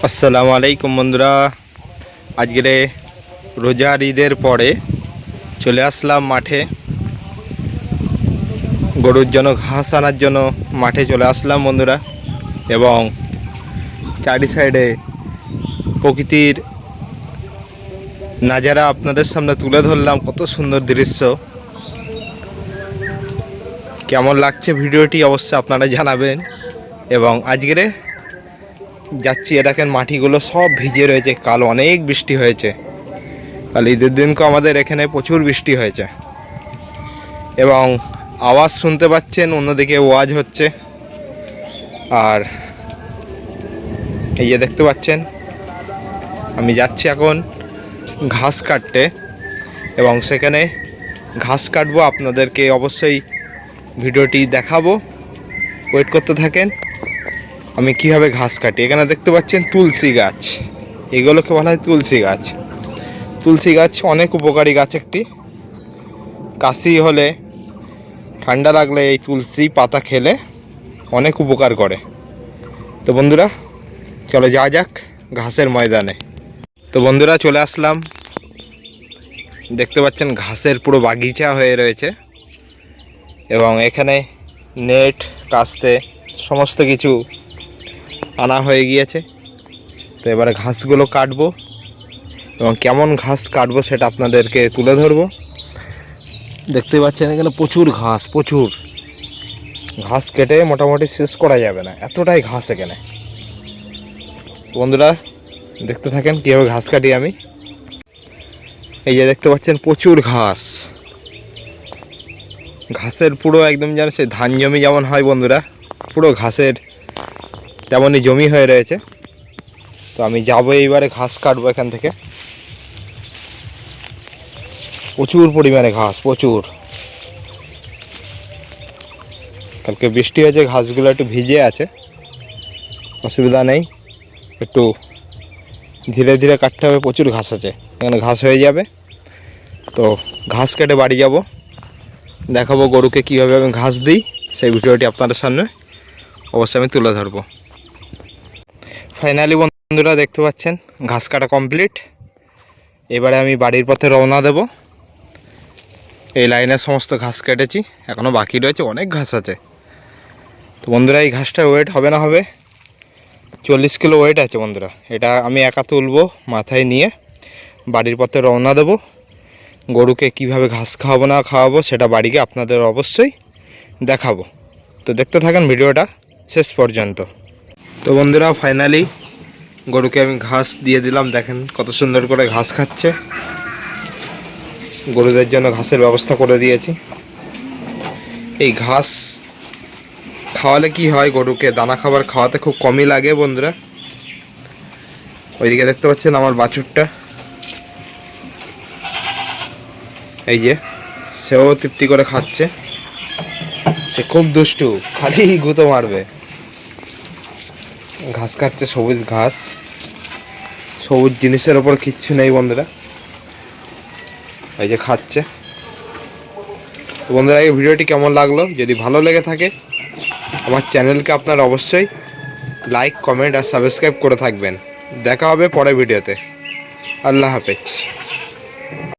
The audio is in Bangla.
আসসালামু আলাইকুম বন্ধুরা, আজকে রোজার ঈদের পরে চলে আসলাম মাঠে। গরুর জন্য ঘাস আনার জন্য মাঠে চলে আসলাম বন্ধুরা, এবং চারি সাইডে প্রকৃতির নাজারা আপনাদের সামনে তুলে ধরলাম। কত সুন্দর দৃশ্য, কেমন লাগছে ভিডিওটি অবশ্যই আপনারা জানাবেন। এবং আজকে যাচ্ছি, দেখেন মাটিগুলো সব ভিজে রয়েছে, কাল অনেক বৃষ্টি হয়েছে। কাল ঈদের দিনকে আমাদের এখানে প্রচুর বৃষ্টি হয়েছে, এবং আওয়াজ শুনতে পাচ্ছেন, অন্যদিকে ওয়াজ হচ্ছে। আর এই যে দেখতে পাচ্ছেন, আমি যাচ্ছি এখন ঘাস কাটতে, এবং সেখানে ঘাস কাটবো। আপনাদেরকে অবশ্যই ভিডিওটি দেখাবো, ওয়েট করতে থাকেন। আমি কিভাবে ঘাস কাটি। এখানে দেখতে পাচ্ছেন তুলসী গাছ, এগুলোকে বলা হয় তুলসী গাছ। তুলসী গাছ অনেক উপকারী গাছ একটি। কাশি হলে, ঠান্ডা লাগলে এই তুলসী পাতা খেলে অনেক উপকার করে। তো বন্ধুরা, চলো যাওয়া যাক ঘাসের ময়দানে। তো বন্ধুরা, চলে আসলাম। দেখতে পাচ্ছেন ঘাসের পুরো বাগিচা হয়ে রয়েছে, এবং এখানে নেট কাস্তে সমস্ত কিছু আনা হয়ে গিয়েছে। তো এবারে ঘাসগুলো কাটবো, এবং কেমন ঘাস কাটবো সেটা আপনাদেরকে তুলে ধরবো। দেখতে পাচ্ছেন এখানে প্রচুর ঘাস কেটে মোটামুটি শেষ করা যাবে না, এতটাই ঘাস এখানে। বন্ধুরা দেখতে থাকেন কীভাবে ঘাস কাটি আমি। এই যে দেখতে পাচ্ছেন প্রচুর ঘাসের পুরো একদম যেন সে ধান জমি যেমন হয় বন্ধুরা, পুরো ঘাসের তেমনই জমি হয়ে রয়েছে। তো আমি যাবো এইবারে ঘাস কাটবো এখান থেকে। প্রচুর পরিমাণে ঘাস, প্রচুর। কালকে বৃষ্টি হয়েছে, ঘাসগুলো একটু ভিজে আছে, অসুবিধা নেই। একটু ধীরে ধীরে কাটতে হবে, প্রচুর ঘাস আছে এখানে, ঘাস হয়ে যাবে। তো ঘাস কেটে বাড়ি যাব, দেখাবো গরুকে কীভাবে আমি ঘাস দিই। সেই ভিডিওটি আপনাদের সামনে অবশ্যই আমি তুলে ধরবো। ফাইনালি বন্ধুরা দেখতে পাচ্ছেন ঘাস কাটা কমপ্লিট। এবারে আমি বাড়ির পথে রওনা দেব। এই লাইনের সমস্ত ঘাস কেটেছি, এখনও বাকি রয়েছে, অনেক ঘাস আছে। তো বন্ধুরা, এই ঘাসটার ওয়েট হবে না হবে 40 কিলো ওয়েট আছে বন্ধুরা। এটা আমি একা তুলবো, মাথায় নিয়ে বাড়ির পথে রওনা দেব। গরুকে কিভাবে ঘাস খাওয়াবো না খাওয়াবো সেটা বাড়িকে আপনাদের অবশ্যই দেখাবো। তো দেখতে থাকেন ভিডিওটা শেষ পর্যন্ত। তো বন্ধুরা, ফাইনালি গরুকে আমি ঘাস দিয়ে দিলাম। দেখেন কত সুন্দর করে ঘাস খাচ্ছে। গরুদের জন্য ঘাসের ব্যবস্থা করে দিয়েছি। এই ঘাস খাওয়ালে কি হয়, গরুকে দানা খাবার খাওয়াতে খুব কমই লাগে বন্ধুরা। ওইদিকে দেখতে পাচ্ছেন আমার বাছুরটা, এই যে সেও তৃপ্তি করে খাচ্ছে। সে খুব দুষ্টু, খালি গুঁতো মারবে। ঘাস খাচ্ছে, সবুজ ঘাস, সবুজ জিনিসের ওপর কিচ্ছু নেই বন্ধুরা। এই যে খাচ্ছে। তো বন্ধুরা, এই ভিডিওটি কেমন লাগলো, যদি ভালো লেগে থাকে আমার চ্যানেলকে আপনারা অবশ্যই লাইক, কমেন্ট আর সাবস্ক্রাইব করে থাকবেন। দেখা হবে পরের ভিডিওতে। আল্লাহ হাফেজ।